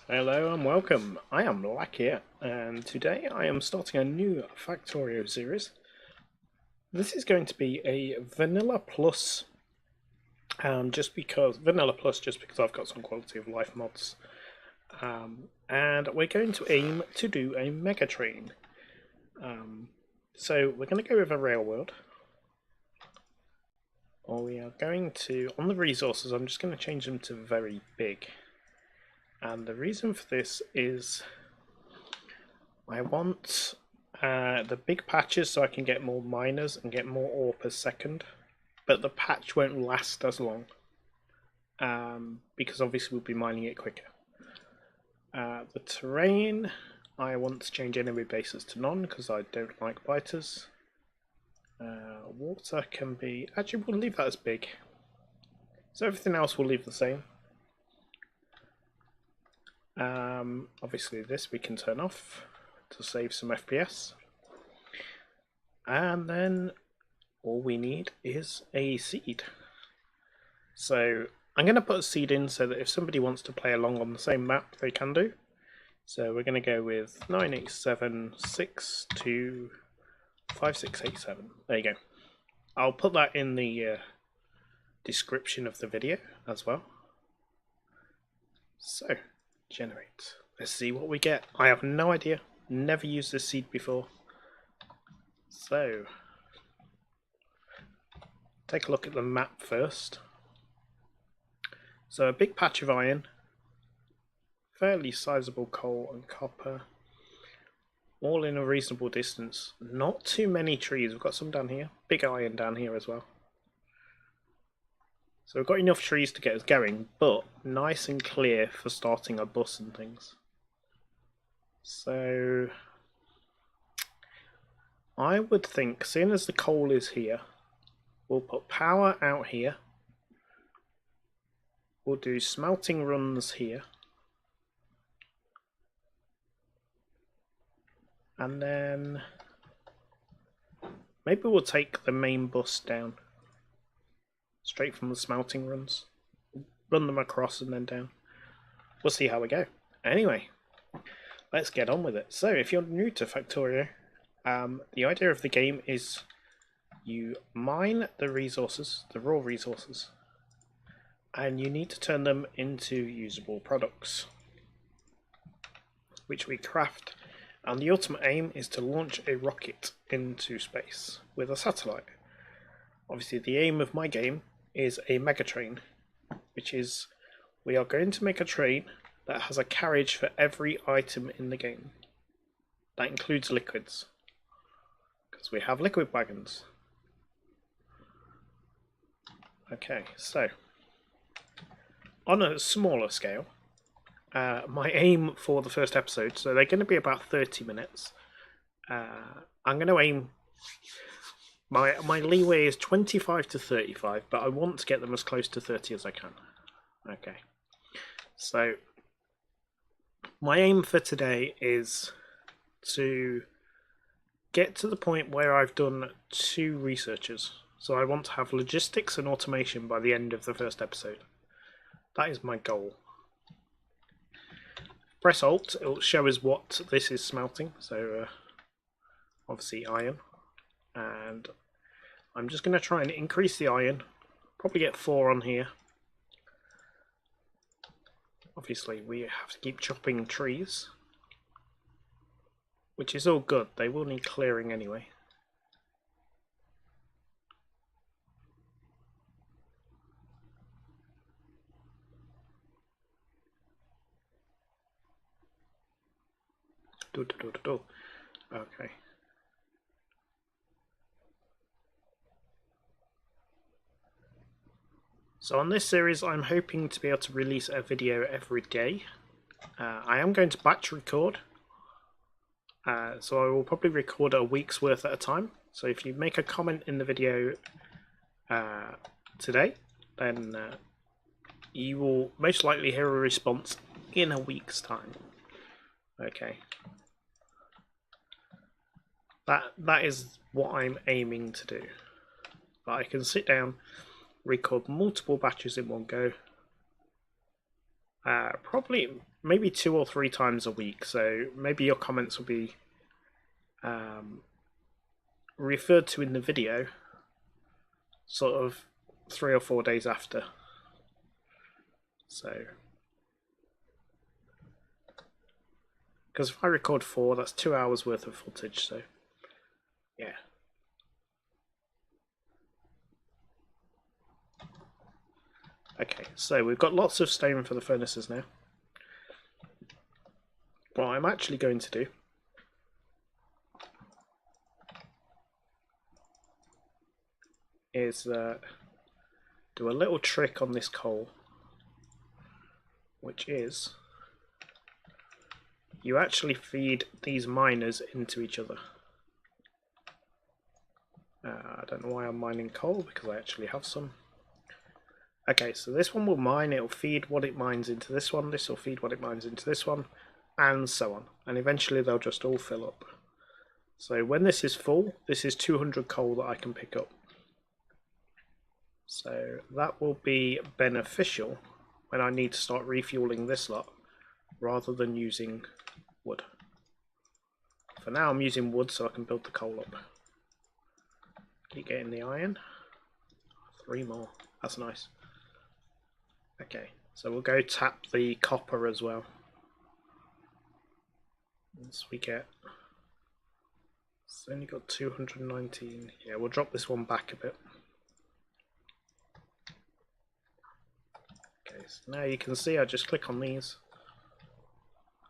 Hello and welcome. I am Lakea, and today I am starting a new Factorio series. This is going to be a Vanilla Plus, just because I've got some quality of life mods, and we're going to aim to do a Mega Train. So we're going to go with a railroad. Or we are going to, on the resources, I'm just going to change them to very big. And the reason for this is I want the big patches so I can get more miners and get more ore per second, but the patch won't last as long because obviously we'll be mining it quicker. The terrain, I want to change enemy bases to none because I don't like biters. Water can be, actually we'll leave that as big. So everything else we'll leave the same. Obviously this we can turn off to save some FPS. And then all we need is a seed. So I'm going to put a seed in so that if somebody wants to play along on the same map, they can do. So we're going to go with 987625687. There you go. I'll put that in the description of the video as well. So, generate. Let's see what we get. I have no idea. Never used this seed before. So, take a look at the map first. So a big patch of iron, fairly sizable coal and copper, all in a reasonable distance. Not too many trees. We've got some down here. Big iron down here as well. So we've got enough trees to get us going, but nice and clear for starting a bus and things. So I would think, seeing as the coal is here, we'll put power out here. We'll do smelting runs here. And then maybe we'll take the main bus down. Straight from the smelting runs. Run them across and then down. We'll see how we go. Anyway, let's get on with it. So if you're new to Factorio, the idea of the game is you mine the resources, the raw resources, and you need to turn them into usable products, which we craft, and the ultimate aim is to launch a rocket into space with a satellite. Obviously the aim of my game is a mega train, which is we are going to make a train that has a carriage for every item in the game. That includes liquids, because we have liquid wagons. Okay, so on a smaller scale, my aim for the first episode, so they're going to be about 30 minutes. I'm going to aim, my leeway is 25 to 35, but I want to get them as close to 30 as I can. Okay, so my aim for today is to get to the point where I've done 2 researchers. So I want to have logistics and automation by the end of the first episode. That is my goal. Press Alt, it will show us what this is smelting. So obviously iron. And I'm just going to try and increase the iron. Probably get 4 on here. Obviously we have to keep chopping trees, which is all good. They will need clearing anyway. Okay. So on this series, I'm hoping to be able to release a video every day. I am going to batch record, so I will probably record a week's worth at a time. So if you make a comment in the video today, then you will most likely hear a response in a week's time. Okay. That is what I'm aiming to do. But I can sit down, record multiple batches in one go. Probably maybe 2 or 3 times a week. So maybe your comments will be referred to in the video sort of 3 or 4 days after. So, because if I record 4, that's 2 hours worth of footage, so yeah. Okay, so we've got lots of stone for the furnaces now. What I'm actually going to do is do a little trick on this coal, which is you actually feed these miners into each other. I don't know why I'm mining coal, because I actually have some. Okay, so this one will mine, it'll feed what it mines into this one, this will feed what it mines into this one, and so on. And eventually they'll just all fill up. So when this is full, this is 200 coal that I can pick up. So that will be beneficial when I need to start refueling this lot, rather than using wood. For now I'm using wood so I can build the coal up. Keep getting the iron. 3 more, that's nice. Okay, so we'll go tap the copper as well. Once we get... It's only got 219. Yeah, we'll drop this one back a bit. Okay, so now you can see I just click on these.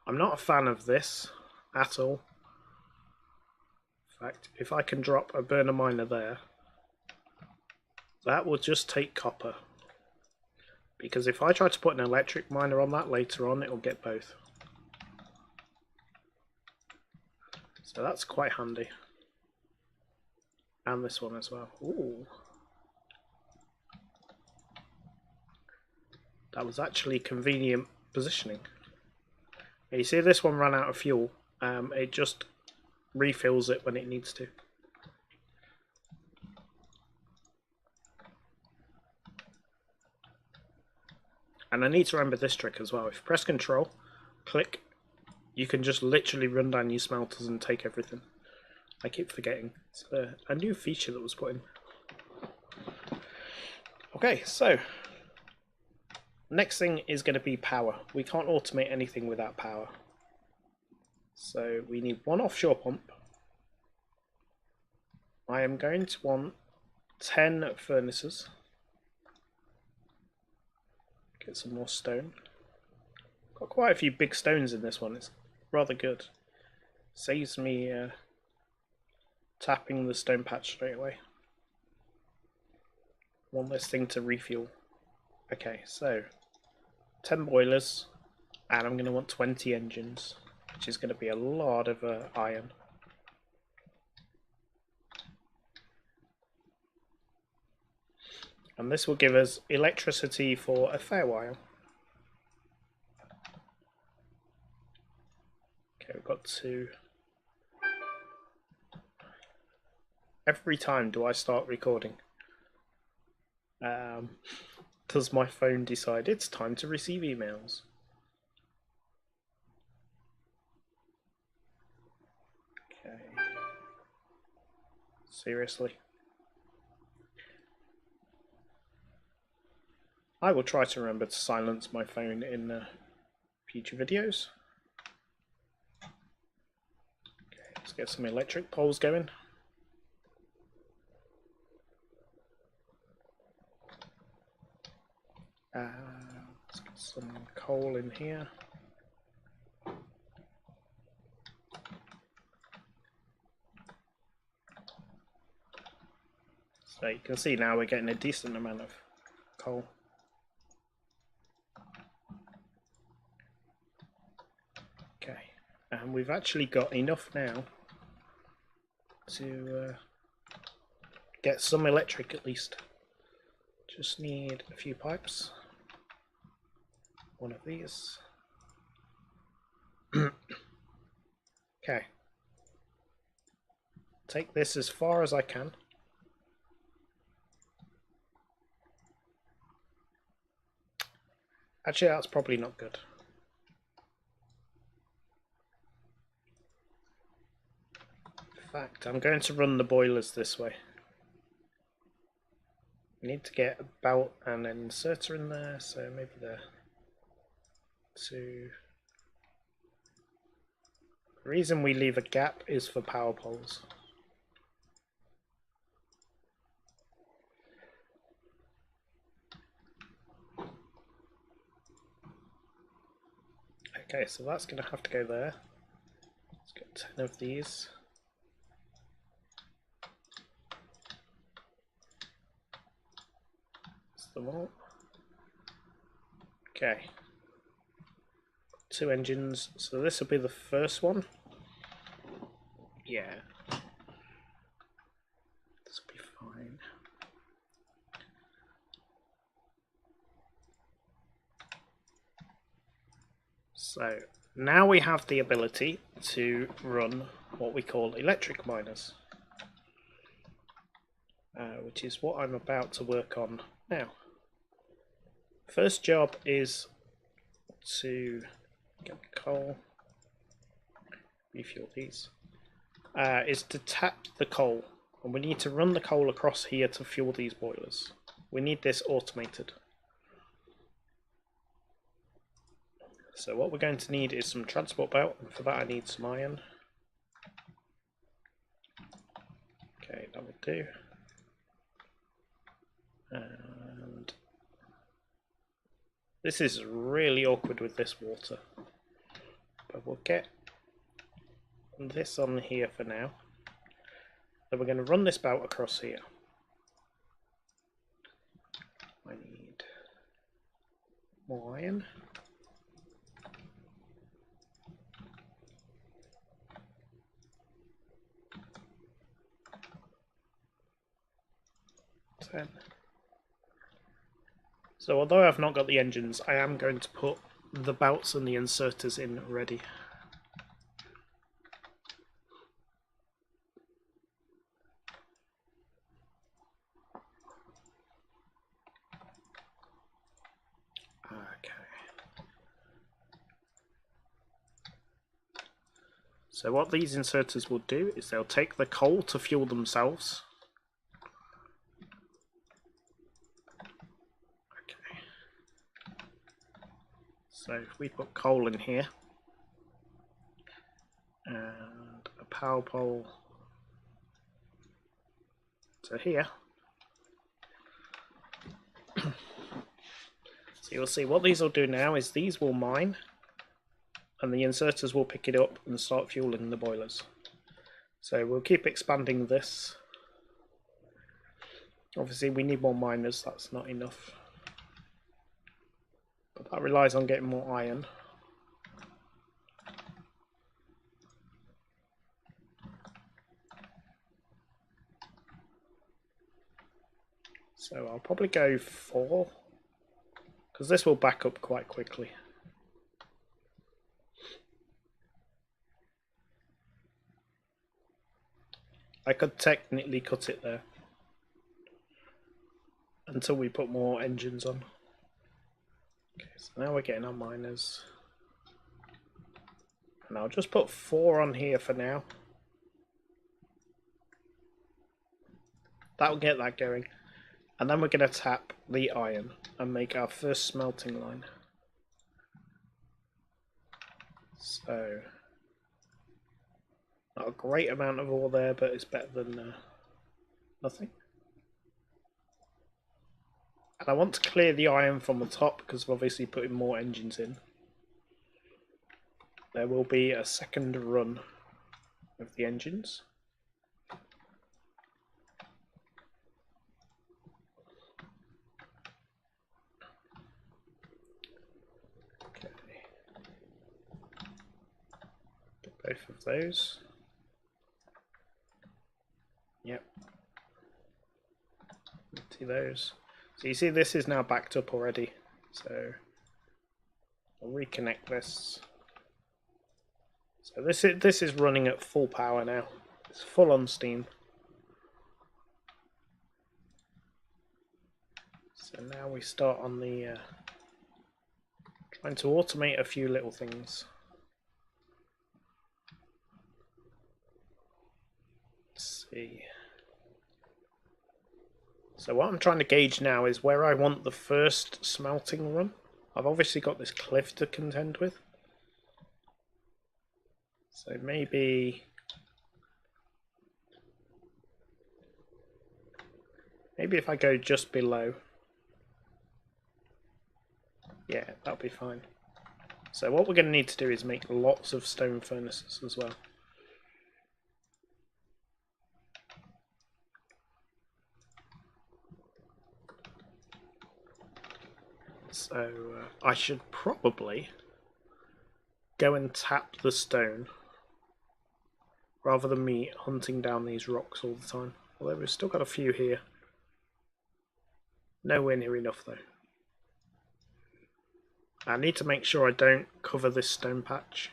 I'm not a fan of this at all. In fact, if I can drop a burner miner there, that will just take copper. Because if I try to put an electric miner on that later on, it'll get both. So that's quite handy. And this one as well. Ooh. That was actually convenient positioning. You see this one ran out of fuel. It just refills it when it needs to. And I need to remember this trick as well. If you press Control, click, you can just literally run down your smelters and take everything. I keep forgetting. It's a new feature that was put in. Okay, so next thing is going to be power. We can't automate anything without power. So we need 1 offshore pump. I am going to want 10 furnaces. Get some more stone. Got quite a few big stones in this one. It's rather good. Saves me tapping the stone patch straight away. Want this thing to refuel. Okay, so 10 boilers, and I'm going to want 20 engines, which is going to be a lot of iron. And this will give us electricity for a fair while. Okay, we've got to... Every time do I start recording, does my phone decide it's time to receive emails? Okay. Seriously? I will try to remember to silence my phone in future videos. Okay, let's get some electric poles going. Let's get some coal in here. So you can see now we're getting a decent amount of coal. Okay, and we've actually got enough now to get some electric at least. Just need a few pipes. One of these. Okay. Take this as far as I can. Actually, that's probably not good. fact, I'm going to run the boilers this way. We need to get a belt and an inserter in there, so maybe there. 2. The reason we leave a gap is for power poles. Okay, so that's going to have to go there. Let's get 10 of these. That's the one. Okay. 2 engines, so this will be the first one. Yeah. This will be fine. So now we have the ability to run what we call electric miners, which is what I'm about to work on now. First job is to get coal, refuel these, is to tap the coal, and we need to run the coal across here to fuel these boilers. We need this automated. So what we're going to need is some transport belt, and for that I need some iron. Okay, that will do. And this is really awkward with this water, but we'll get this on here for now. Then we're going to run this belt across here. I need more iron. So although I've not got the engines, I am going to put the belts and the inserters in ready. Okay. So what these inserters will do is they'll take the coal to fuel themselves. So if we put coal in here and a power pole to here, so you'll see what these will do now is these will mine and the inserters will pick it up and start fueling the boilers. So we'll keep expanding this. Obviously we need more miners, that's not enough. But that relies on getting more iron. So I'll probably go 4, because this will back up quite quickly. I could technically cut it there until we put more engines on. Okay, so now we're getting our miners. And I'll just put 4 on here for now. That'll get that going. And then we're going to tap the iron and make our first smelting line. So, not a great amount of ore there, but it's better than nothing. And I want to clear the iron from the top because we're obviously putting more engines in. There will be a second run of the engines. Okay. Get both of those. Yep. See those. So you see this is now backed up already. So I'll reconnect this. So this is running at full power now. It's full on steam. So now we start on the trying to automate a few little things. So what I'm trying to gauge now is where I want the first smelting run. I've obviously got this cliff to contend with. So maybe if I go just below. Yeah, that'll be fine. So what we're going to need to do is make lots of stone furnaces as well. So I should probably go and tap the stone rather than me hunting down these rocks all the time. Although we've still got a few here. Nowhere near enough though. I need to make sure I don't cover this stone patch,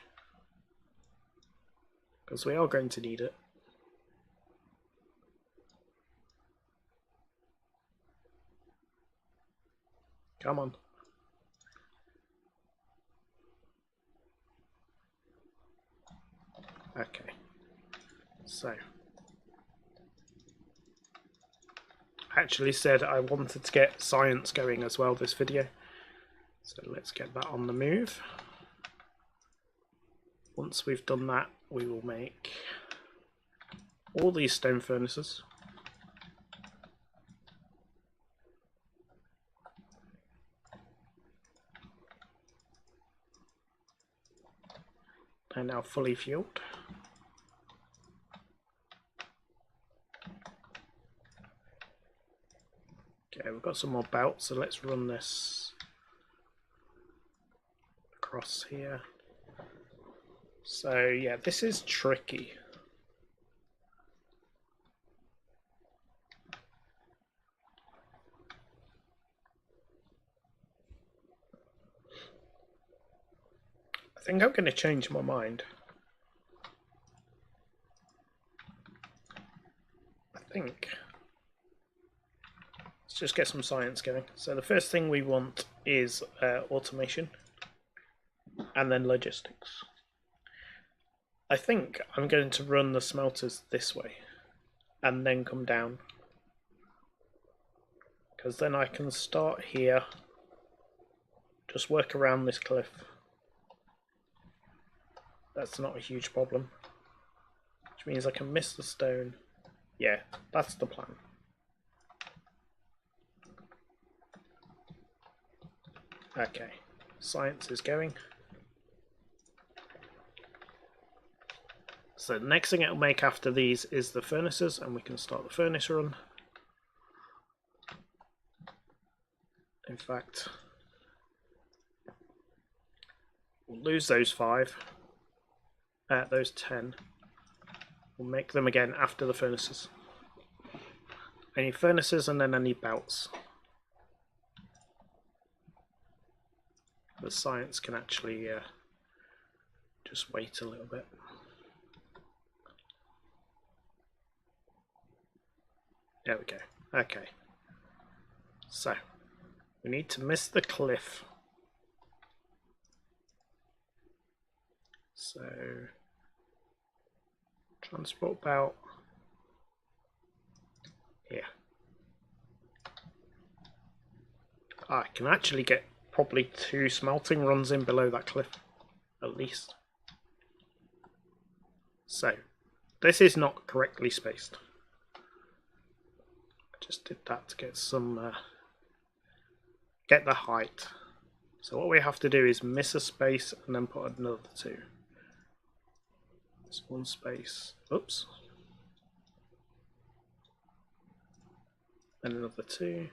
because we are going to need it. Come on. Okay. So. I actually said I wanted to get science going as well this video. So let's get that on the move. Once we've done that, we will make all these stone furnaces. They're now fully fueled. Okay, we've got some more belts, so let's run this across here. So yeah, this is tricky. I think I'm going to change my mind. Let's just get some science going. So the first thing we want is automation and then logistics. I think I'm going to run the smelters this way and then come down, because then I can start here, just work around this cliff. That's not a huge problem, which means I can miss the stone. Yeah, that's the plan. Okay, science is going. So the next thing it'll make after these is the furnaces, and we can start the furnace run. In fact, we'll lose those 5, those 10. We'll make them again after the furnaces. Any furnaces and then any belts. The science can actually just wait a little bit. There we go. Okay. So, we need to miss the cliff. So, transport belt here. I can actually get probably 2 smelting runs in below that cliff, at least. So, this is not correctly spaced. I just did that to get some, get the height. So what we have to do is miss a space and then put another 2. It's 1 space. Oops. And another 2.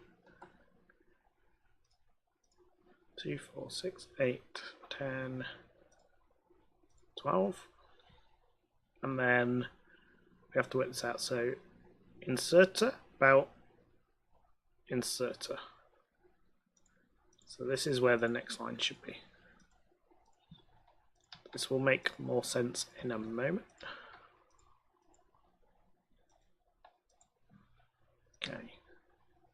2, 4, 6, 8, 10, 12. And then we have to work this out. So inserter, belt, inserter. So this is where the next line should be. This will make more sense in a moment. Okay.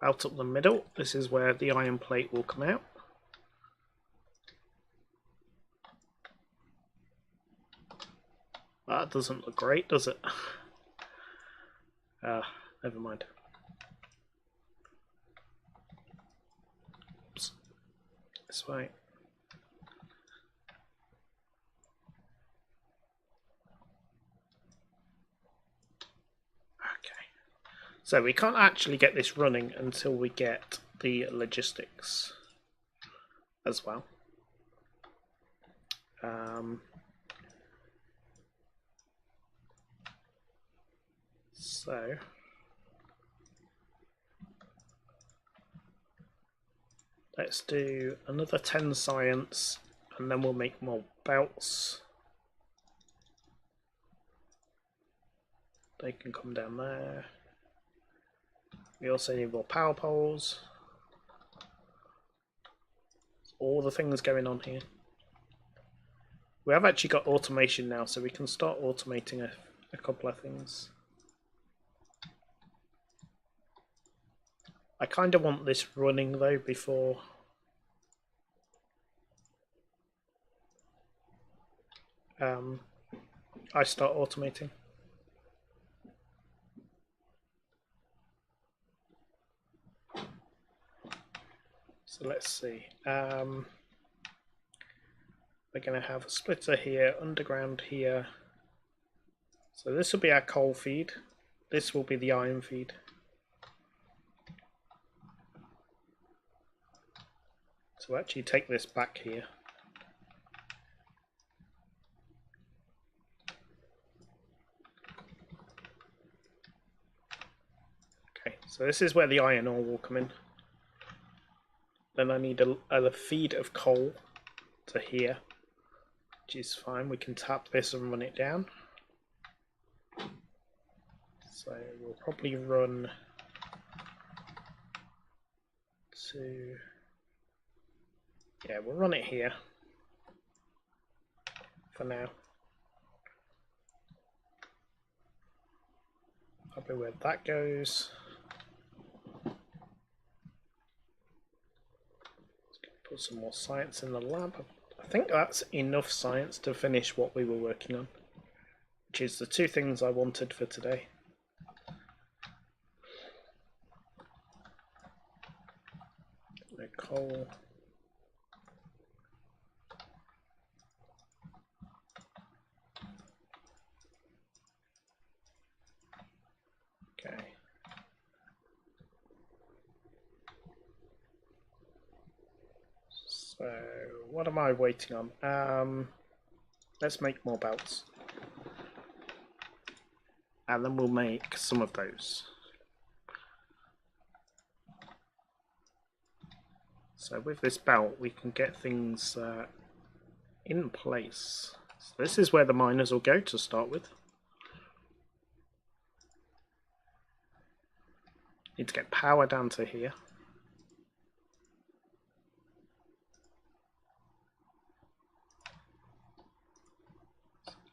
Out up the middle, this is where the iron plate will come out. That doesn't look great, does it? Never mind. this way. Okay. So we can't actually get this running until we get the logistics as well. So let's do another 10 science and then we'll make more belts. They can come down there. We also need more power poles. All the things going on here. We have actually got automation now, so we can start automating a couple of things. I kind of want this running though before I start automating. So let's see. We're going to have a splitter here, underground here. So this will be our coal feed. This will be the iron feed. So actually take this back here. Okay, so this is where the iron ore will come in. Then I need a feed of coal to here, which is fine. We can tap this and run it down. So we'll probably run to... Yeah, we'll run it here for now. Probably where that goes. Put some more science in the lab. I think that's enough science to finish what we were working on, which is the two things I wanted for today. No coal. Okay. So what am I waiting on? Let's make more belts. And then we'll make some of those. So with this belt we can get things in place. So this is where the miners will go to start with. Need to get power down to here.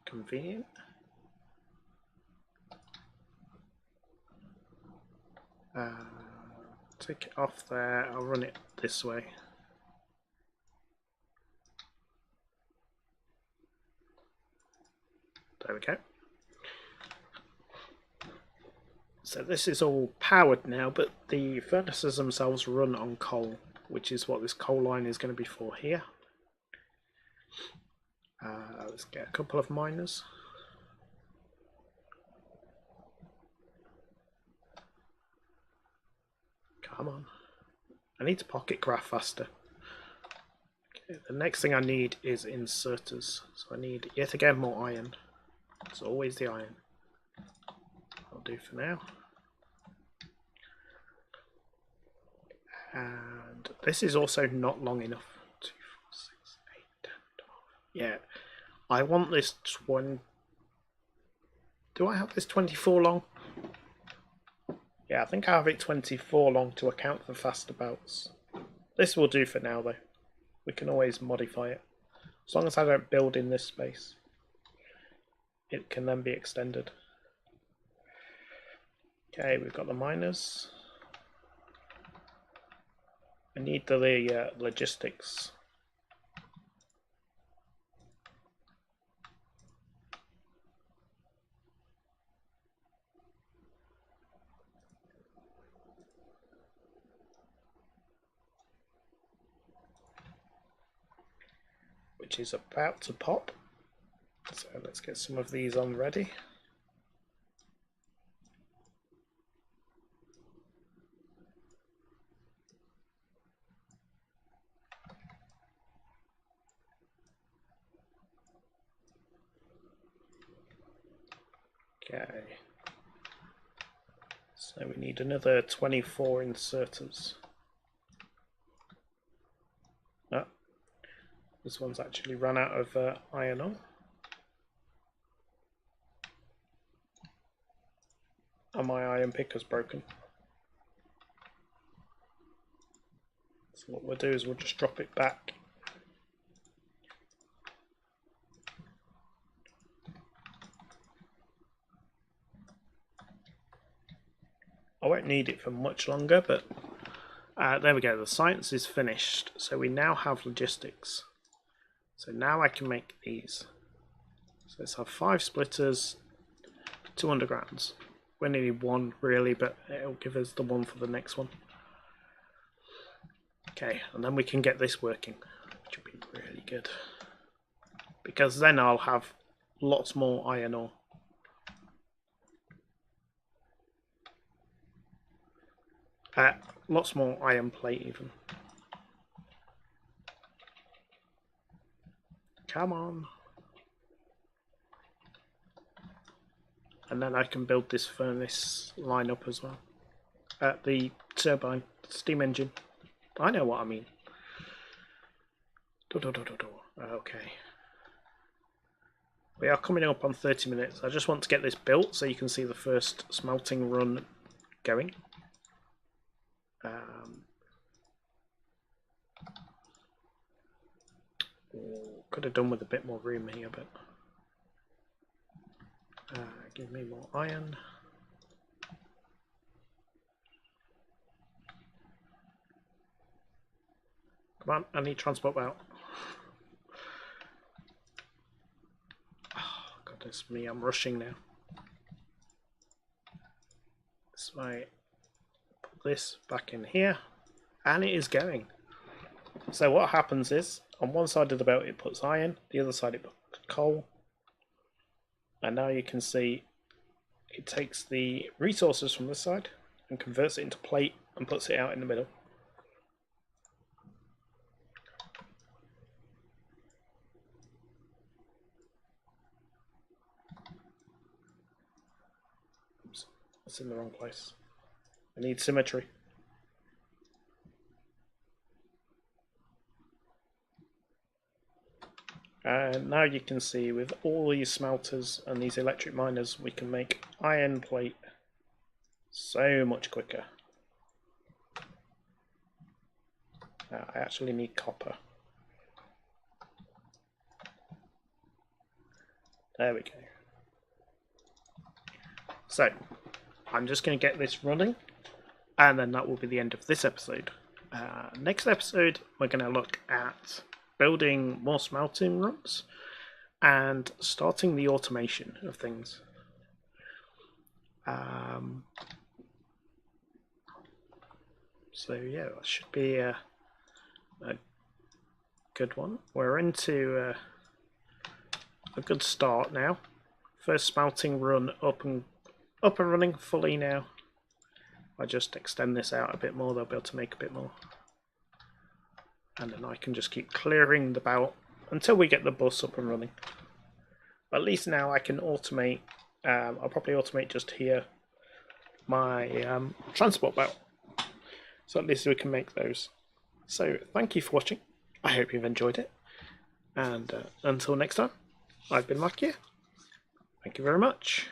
Convenient. Take it off there, I'll run it this way. There we go. So this is all powered now, but the furnaces themselves run on coal, which is what this coal line is going to be for here. Let's get a couple of miners. Come on. I need to pocket graph faster. Okay, the next thing I need is inserters. So I need, yet again, more iron. It's always the iron. I'll do for now. And this is also not long enough. 2, 4, 6, 8, 10, 12. Yeah, I want this 20. Do I have this 24 long? Yeah, I think I have it 24 long to account for faster belts. This will do for now though. We can always modify it. As long as I don't build in this space, it can then be extended. Okay, we've got the miners. I need the logistics. which is about to pop. So let's get some of these on ready. Okay. So we need another 24 inserters. Oh, this one's actually run out of iron ore. And my iron picker's broken. So what we'll do is we'll just drop it back. I won't need it for much longer, but there we go. The science is finished. So we now have logistics. So now I can make these. So let's have 5 splitters, 2 undergrounds. We only need 1 really, but it'll give us the 1 for the next one. Okay, and then we can get this working, which will be really good. Because then I'll have lots more iron ore. Lots more iron plate even. Come on. And then I can build this furnace line up as well. The turbine, steam engine. I know what I mean. Okay. We are coming up on 30 minutes. I just want to get this built so you can see the first smelting run going. Could have done with a bit more room here, but give me more iron. Come on, I need transport out. Oh, goodness me, I'm rushing now. So I put this back in here, and it is going. So what happens is, on one side of the belt it puts iron, the other side it puts coal. And now you can see it takes the resources from this side and converts it into plate and puts it out in the middle. Oops, that's in the wrong place. I need symmetry. And now you can see with all these smelters and these electric miners, we can make iron plate so much quicker. I actually need copper. There we go. So, I'm just going to get this running, and then that will be the end of this episode. Next episode, we're going to look at building more smelting runs and starting the automation of things. So yeah, that should be a good one. We're into a good start now. First smelting run up and running fully now. I just extend this out a bit more, they'll be able to make a bit more. And then I can just keep clearing the belt until we get the bus up and running. But at least now I can automate, I'll probably automate just here, my transport belt. So at least we can make those. So thank you for watching. I hope you've enjoyed it. And until next time, I've been Lakea. Thank you very much.